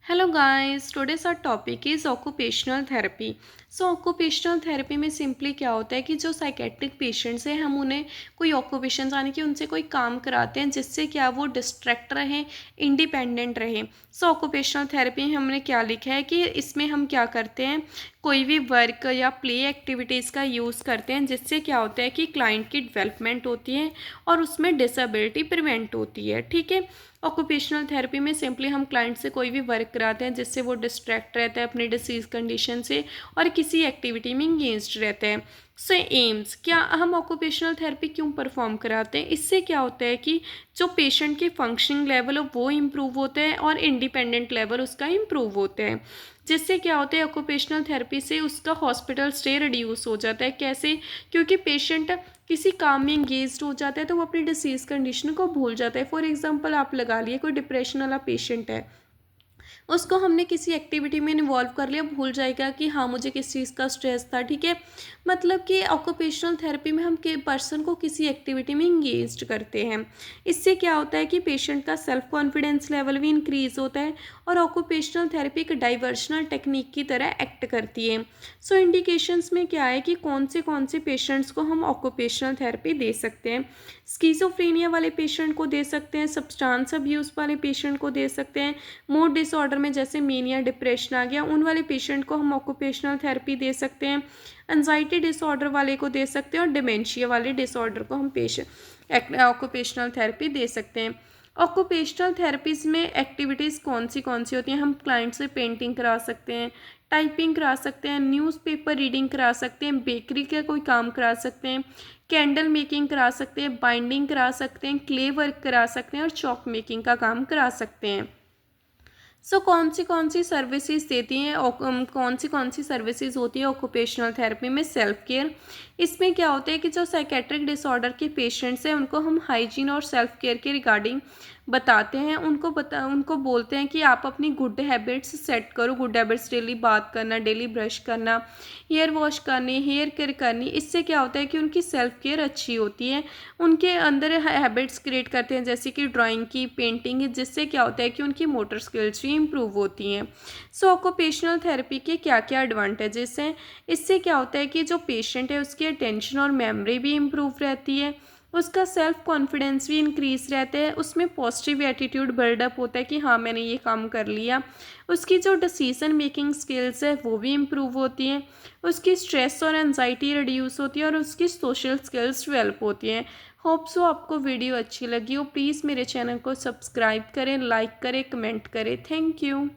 Hello guys, today's our topic is occupational therapy. So occupational therapy में simply क्या होता है कि जो साइकेट्रिक पेशेंट्स हैं हम उन्हें कोई ऑक्यूपेशन यानी कि उनसे कोई काम कराते हैं जिससे क्या वो डिस्ट्रैक्ट रहें, इंडिपेंडेंट रहें। सो ऑक्यूपेशनल थेरेपी में हमने क्या लिखा है कि इसमें हम क्या करते हैं, कोई भी वर्क या प्ले एक्टिविटीज़ का यूज़ करते हैं जिससे क्या होता है कि क्लाइंट की डेवलपमेंट होती है और उसमें डिसेबिलिटी प्रिवेंट होती है। ठीक है। ऑक्यूपेशनल थेरेपी में सिंपली हम क्लाइंट से कोई भी वर्क कराते हैं जिससे वो डिस्ट्रैक्ट रहता है अपनी डिसीज़ कंडीशन से और किसी एक्टिविटी में इंगेज्ड रहता है। सो एम्स क्या हम ऑक्यूपेशनल थेरेपी क्यों परफॉर्म कराते हैं, इससे क्या होता है कि जो पेशेंट के फंक्शनिंग लेवल हो वो इम्प्रूव होता है और इंडिपेंडेंट लेवल उसका इम्प्रूव होता है। जिससे क्या होता है ऑक्यूपेशनल थेरेपी से उसका हॉस्पिटल स्टे रिड्यूस हो जाता है। कैसे? क्योंकि पेशेंट किसी काम में इंगेज्ड हो जाता है तो वो अपनी डिसीज़ कंडीशन को भूल जाता है। फॉर एग्जांपल आप लगा लिए कोई डिप्रेशन वाला पेशेंट है, उसको हमने किसी एक्टिविटी में इन्वॉल्व कर लिया, भूल जाएगा कि हाँ मुझे किस चीज़ का स्ट्रेस था। ठीक है। मतलब कि ऑक्यूपेशनल थेरेपी में हम के पर्सन को किसी एक्टिविटी में इंगेज्ड करते हैं। इससे क्या होता है कि पेशेंट का सेल्फ कॉन्फिडेंस लेवल भी इंक्रीज होता है और ऑक्यूपेशनल थेरेपी एक डाइवर्शनल टेक्निक की तरह एक्ट करती है। सो इंडिकेशंस में क्या है कि कौन से पेशेंट्स को हम ऑक्यूपेशनल थेरेपी दे सकते हैं। स्किज़ोफ्रेनिया वाले पेशेंट को दे सकते हैं, सब्सटेंस अब्यूज़ वाले पेशेंट को दे सकते हैं, मूड डिसऑर्डर में जैसे मेनिया डिप्रेशन आ गया उन वाले पेशेंट को हम ऑक्यूपेशनल थेरेपी दे सकते हैं, एंजाइटी डिसऑर्डर वाले को दे सकते हैं और डिमेंशिया वाले डिसऑर्डर को हम ऑक्यूपेशनल थेरेपी दे सकते हैं। ऑक्यूपेशनल थेरेपीज़ में एक्टिविटीज़ कौन सी होती हैं, हम क्लाइंट से पेंटिंग करा सकते हैं, टाइपिंग करा सकते हैं, न्यूज़पेपर रीडिंग करा सकते हैं, बेकरी का कोई काम करा सकते हैं, कैंडल मेकिंग करा सकते हैं, बाइंडिंग करा सकते हैं, क्ले वर्क करा सकते हैं और चॉक मेकिंग का काम करा सकते हैं। सो कौन सी सर्विसेज देती हैं कौन सी सर्विसेज होती है ऑक्यूपेशनल थेरेपी में? Self care. इसमें क्या होता है कि जो साइकेट्रिक डिसऑर्डर के पेशेंट्स हैं उनको हम हाइजीन और सेल्फ केयर के रिगार्डिंग बताते हैं, उनको बोलते हैं कि आप अपनी गुड हैबिट्स सेट करो। गुड हैबिट्स डेली बात करना, डेली ब्रश करना, हेयर वॉश करनी, हेयर केयर करनी। इससे क्या होता है कि उनकी सेल्फ केयर अच्छी होती है, उनके अंदर हैबिट्स क्रिएट करते हैं जैसे कि ड्राइंग की, पेंटिंग, जिससे क्या होता है कि उनकी मोटर स्किल्स भी इम्प्रूव होती हैं। सो ऑक्यूपेशनल थेरेपी के क्या क्या एडवांटेजेस हैं? इससे क्या होता है कि जो पेशेंट है उसकी अटेंशन और मेमोरी भी इम्प्रूव रहती है, उसका सेल्फ कॉन्फिडेंस भी इंक्रीज रहता है, उसमें पॉजिटिव एटीट्यूड बिल्डअप होता है कि हाँ मैंने ये काम कर लिया, उसकी जो डिसीजन मेकिंग स्किल्स है वो भी इम्प्रूव होती हैं, उसकी स्ट्रेस और एनजाइटी रिड्यूस होती है और उसकी सोशल स्किल्स डेवलप होती हैं। होप सो आपको वीडियो अच्छी लगी हो। प्लीज़ मेरे चैनल को सब्सक्राइब करें, लाइक करें, कमेंट करें। Thank you.